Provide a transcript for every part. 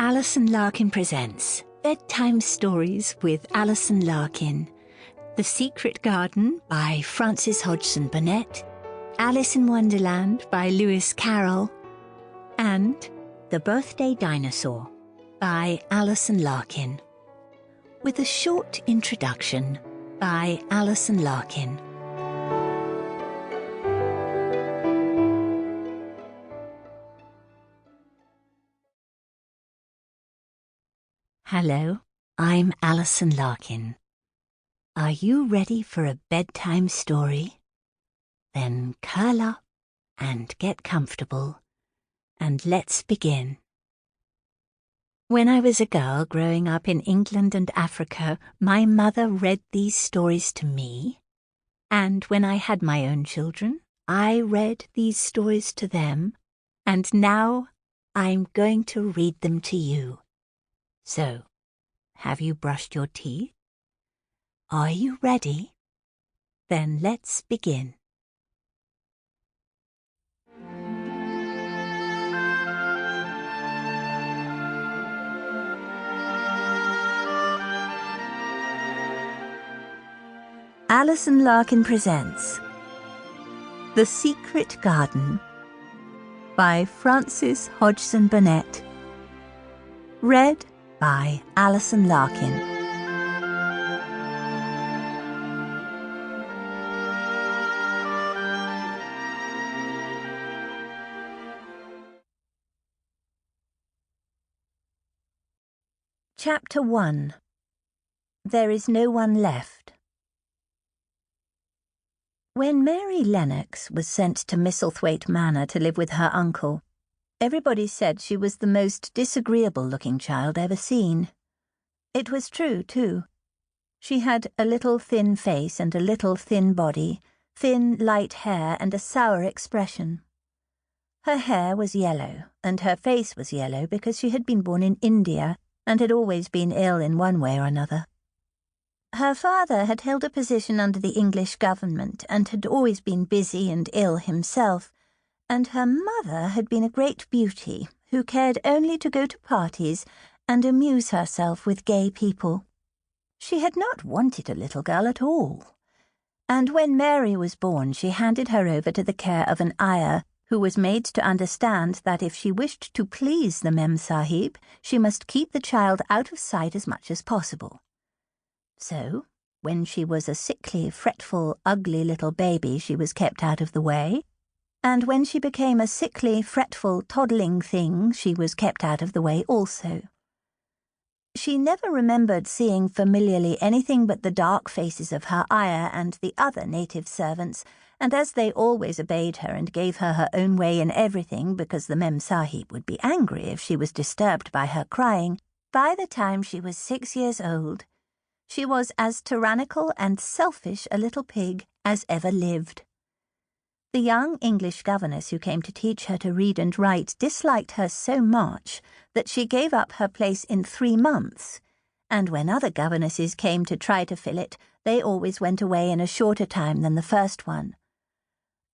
Alison Larkin presents Bedtime Stories with Alison Larkin. The Secret Garden by Frances Hodgson Burnett, Alice in Wonderland by Lewis Carroll, and The Birthday Dinosaur by Alison Larkin. With a short introduction by Alison Larkin. Hello, I'm Alison Larkin. Are you ready for a bedtime story? Then curl up and get comfortable, and let's begin. When I was a girl growing up in England and Africa, my mother read these stories to me, and when I had my own children, I read these stories to them, and now I'm going to read them to you. So, have you brushed your teeth? Are you ready? Then let's begin. Alison Larkin presents The Secret Garden by Frances Hodgson Burnett. Read by Alison Larkin. Chapter 1. There is no one left. When Mary Lennox was sent to Misselthwaite Manor to live with her uncle, everybody said she was the most disagreeable-looking child ever seen. It was true, too. She had a little thin face and a little thin body, thin light hair and a sour expression. Her hair was yellow, and her face was yellow because she had been born in India and had always been ill in one way or another. Her father had held a position under the English government and had always been busy and ill himself, and her mother had been a great beauty who cared only to go to parties and amuse herself with gay people. She had not wanted a little girl at all, and when Mary was born she handed her over to the care of an ayah who was made to understand that if she wished to please the Mem Sahib, she must keep the child out of sight as much as possible. So, when she was a sickly, fretful, ugly little baby, she was kept out of the way, and when she became a sickly, fretful, toddling thing, she was kept out of the way also. She never remembered seeing familiarly anything but the dark faces of her ayah and the other native servants, and as they always obeyed her and gave her her own way in everything because the Mem Sahib would be angry if she was disturbed by her crying, by the time she was 6 years old, she was as tyrannical and selfish a little pig as ever lived. The young English governess who came to teach her to read and write disliked her so much that she gave up her place in 3 months, and when other governesses came to try to fill it, they always went away in a shorter time than the first one.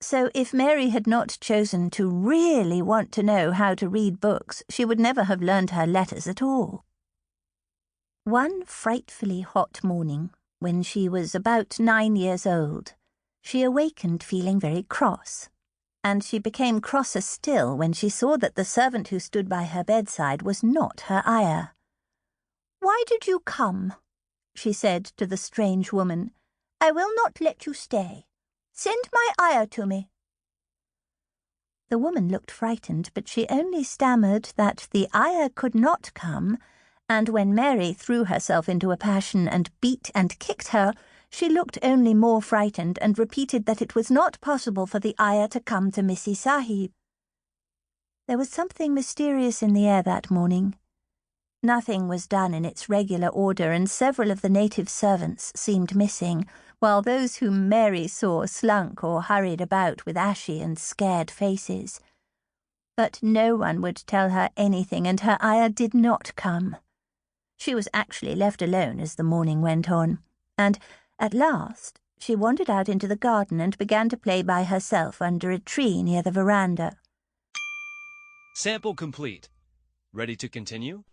So if Mary had not chosen to really want to know how to read books, she would never have learned her letters at all. One frightfully hot morning, when she was about 9 years old, she awakened feeling very cross, and she became crosser still when she saw that the servant who stood by her bedside was not her ayah. "Why did you come?" she said to the strange woman. "I will not let you stay. Send my ayah to me." The woman looked frightened, but she only stammered that the ayah could not come, and when Mary threw herself into a passion and beat and kicked her, she looked only more frightened and repeated that it was not possible for the ayah to come to Missy Sahib. There was something mysterious in the air that morning. Nothing was done in its regular order, and several of the native servants seemed missing, while those whom Mary saw slunk or hurried about with ashy and scared faces. But no one would tell her anything, and her ayah did not come. She was actually left alone as the morning went on, and at last she wandered out into the garden and began to play by herself under a tree near the veranda. Sample complete. Ready to continue?